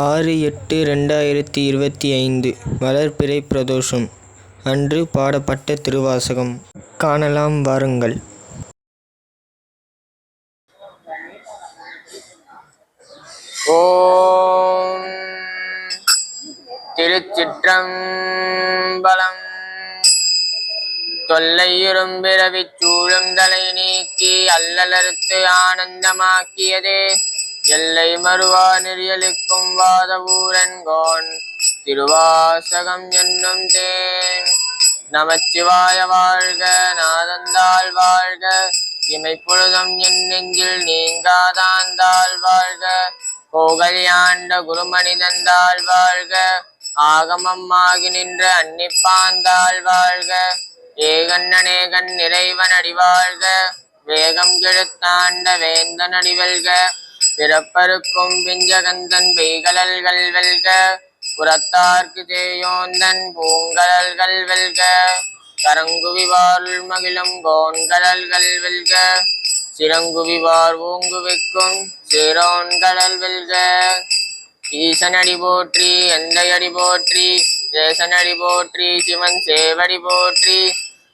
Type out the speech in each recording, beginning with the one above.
6/8/2025 வளர்பிறை பிரதோஷம் அன்று பாடப்பட்ட திருவாசகம் காணலாம் வாருங்கள். ஓம் திருச்சிற்றம்பலம். தொல்லையுறும் பிறவிச் சூழும் தலை நீக்கி அல்லலறுத்து ஆனந்தமாக்கியதே எல்லை மறுவா நெறியலுக்கும் வாதவூரன்கோன் திருவாசகம் என்னும் தேன். நமச்சிவாய வாழ்க, நாதந்தாள் வாழ்க, இமைப்பொழுதும் என் நெஞ்சில் நீங்காதாந்தாள் வாழ்க. கோகலியாண்ட குருமனிதந்தாள் வாழ்க, ஆகமம் ஆகி நின்ற அன்னிப்பாந்தாள் வாழ்க. ஏகன்னேகன் இறைவன் அடிவாழ்க, வேகம் கெடுத்தாண்ட வேந்தன் அடிவல்க. பிறப்பருக்கும் பிஞ்சகந்தன் பெய்கலல்கள் வெல்க, புறத்தார்க்கு தேயோந்தன் பூங்கலல்கள் வெல்க. கரங்குவிவாருள் மகிழும் கோன்கடல்கள் வெல்க, சிறங்குவிவார் ஓங்குவிக்கும் சிரோன்கடல் வெல்க. ஈசனடி போற்றி, எந்தையடி போற்றி, தேசனடி போற்றி, சிவன் சேவடி போற்றி.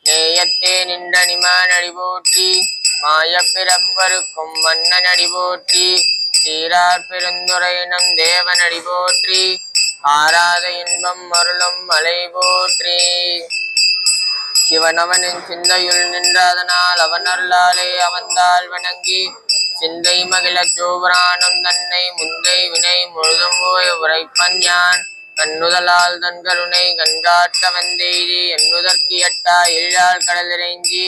நேயத்தே நின்ற நிமானடி போற்றி, மாய பிறப்பருக்கும் மன்னனடி போற்றி. சீரார் பெருந்துரையினம் தேவனடி போற்றி, ஆராத இன்பம் அருளும் மலை போற்றி. சிவனவனின் சிந்தையுள் நின்றதனால் அவன் அருளாலே அவந்தாள் வணங்கி சிந்தை மகிழச் சோபரானும் தன்னை முந்தை வினை முழுதும் உரைப்பன் யான். கண்ணுதலால் தன் கருணை கண்காட்ட வந்தெய்தி என்னுதற்கு எட்டா எழிலால் கடலிறைஞ்சி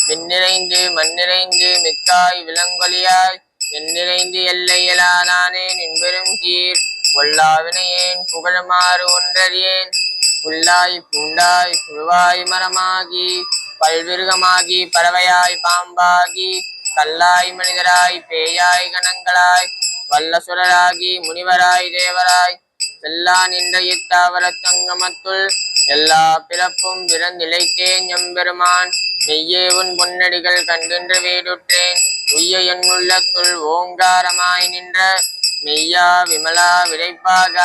விண்ணிறைந்து மண்ணிறைந்து மிக்காய் விலங்கொலியாய் எண்ணிறைந்து எல்லை இயலாதானே நின்பெரும் சீர். கொல்லாவினையேன் புகழுமாறு ஒன்றறியேன், புல்லாய் பூண்டாய் புழுவாய் மரமாகி பல்விருகமாகி பறவையாய் பாம்பாகி கல்லாய் மனிதராய் பேயாய் கணங்களாய் வல்லசுரராகி முனிவராய் தேவராய் செல்லா நின்ற இத்தாவரத்தங்கமத்துள் எல்லா பிறப்பும் பிறந்திழைத்தேன் எம்பெருமான். மெய்யே உன் பொன்னடிகள் கண்டின்று வீடுற்றேன், உய்ய என் உள்ளத்துள் ஓங்காரமாய் நின்ற மெய்யா விமலா விரைப்பாக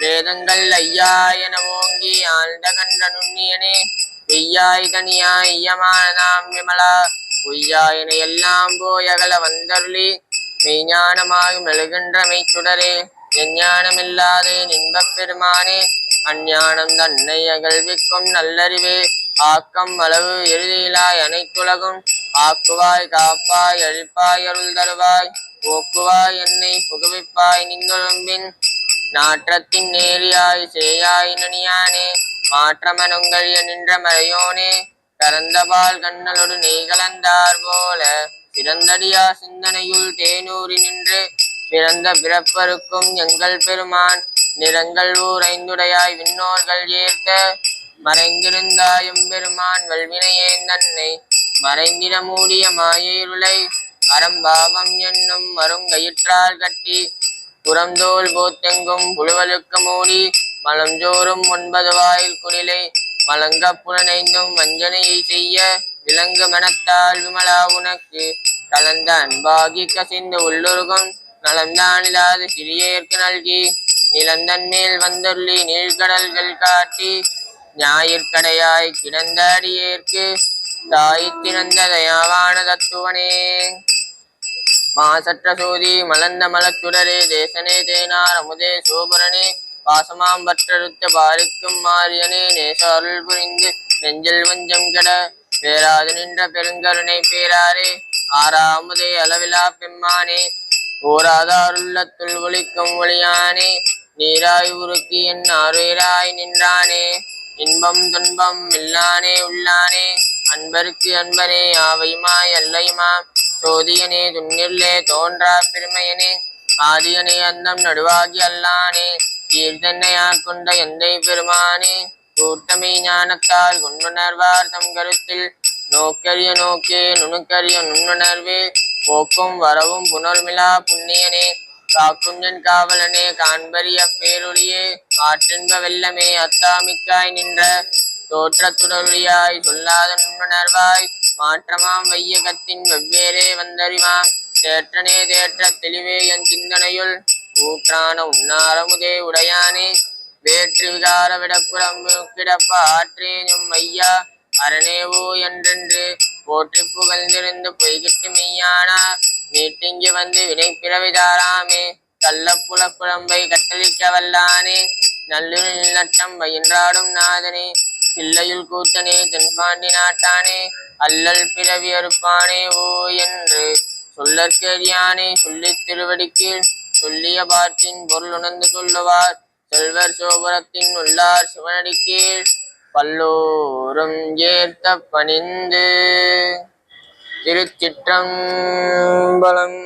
வேதங்கள் ஐயா என ஓங்கி ஆழ்ந்த கண்ட நுண்ணியனே. வெய்யாய் தனியாய் ஐயமானதாம் விமலா பொய்யாயின எல்லாம் போயகல வந்தருளி மெய்ஞானமாக மெழுகின்ற மெய்ச்சுடரே. எஞ்ஞானமில்லாதே நின்பப் பெருமானே, அஞ்ஞானம் தன்னை அகழ்விக்கும் நல்லறிவே. ஆக்கம் அளவு எருதியிலாய் அனைத்துலகும் ஆக்குவாய் காப்பாய் அழிப்பாய் அருள் தருவாய். போக்குவாய் என்னை புகுவிப்பாய் நின்றொழும்பின் நாற்றத்தின் நேரியாய் சேயாய் நனியானே. மாற்றமனங்கள் நின்ற மறையோனே, கறந்தபால் கண்ணலோடு நெய் கலந்தார் போல பிறந்தடியா சிந்தனையுள் தேனூறி நின்று பிறந்த பிறப்பருக்கும் எங்கள் பெருமான். நிறங்கள் ஊரைந்துடையாய் விண்ணோர்கள் ஏற்க மறைந்திருந்தாயும் பெருமான். வல்வினையேன் தன்னை மறைந்திட மூடிய மாயிருளை அறம்பாவம் என்னும் மருங்கயிற்றால் கட்டி புறந்தோல் போத்தெங்கும் புழுவலுக்க மூடி மலஞ்சோறும் 9 வாயில் குடிலை மலங்க புலனைந்தும் வஞ்சனையை செய்ய விலங்கு மனத்தால் விமலா உனக்கு கலந்த அன்பாகி கசிந்து உள்ளுருகும் நலந்தானிலாது சிறியேற்கு நல்கி நிலந்தன் மேல் வந்தருளி நீழ்கடல்கள் காட்டி ஞாயிற்கடையாய் கிடந்த அடியேற்கு தாயித்திறந்த தயாவான தத்துவனே. மாசற்ற சோதி மலர்ந்த மலச்சுடரே, தேசனே தேனார் அமுதே சோபரனே, பாசமாம் பற்றறுத்த பாரிக்கும் மாரியனே. நேச அருள் புரிந்து நெஞ்சில் வஞ்சம் கெட பேராது நின்ற பெருங்கருணை பேராரே. ஆறாமுதே அளவிலா பெம்மானே, ஓராதாருள்ளத்துள் ஒளிக்கும் ஒளியானே. நீராய் உருக்கி என் ஆறுயிராய் நின்றானே, இன்பம் துன்பம் இல்லானே உள்ளானே. அன்பருக்கு அன்பனே, ஆவையுமாய் அல்லையுமாம் சோதியனே, துன்னில்லே தோன்றா பெருமையனே. ஆதியனே, அந்தம் நடுவாகி அல்லானே, ஈர்தன்னையார் கொண்ட எந்தை பெருமானே. கூட்டமை ஞானத்தால் கொண்டுணர்வார் தம் கருத்தில் நோக்கரிய நோக்கே நுணுக்கரிய நுண்ணுணர்வே. போக்கும் வரவும் புனர்மிலா புண்ணியனே, காக்கும் என் காவலனே, காண்பரிய பேரொழியே. ஆற்றின்ப வெள்ளமே, அத்தாமிக்காய் நின்ற தோற்றத்துடருளியாய் சொல்லாத நுண்ணுணர்வாய். மாற்றமாம் வையகத்தின் வெவ்வேறே வந்தறிவாம் தேற்றனே தேற்ற தெளிவே என் சிந்தனையுள் ஊற்றான உன்னாரமுதே உடையானே வேற்று விகார விடப்புறம்பிடப்ப ஆற்றேனும் ஐயா அரணேவோ என்றென்று போற்றி புகழ்ந்திருந்து பொய்கிட்டு மெய்யானா மீட்டிங்கி வந்து வினை பிறவிதாராமே கள்ளப்புல குழம்பை கட்டளிக்க வல்லானே நல்லுரில் நட்டம் பயின்றாடும் நாதனே பிள்ளையுள் கூத்தனே தென்பாண்டி நாட்டானே அல்லல் பிறவி அறுப்பானே ஓ என்று சொல்லற்கரியானே சொல்லித் திருவடிக்கீழ் சொல்லிய பாட்டின் பொருள் உணர்ந்து கொள்ளுவார் செல்வர் சோபுரத்தின் உள்ளார் சிவனடி கீழ் பல்லோரும் ஏத்த பணிந்து திருச்சிற்றம்பலம்.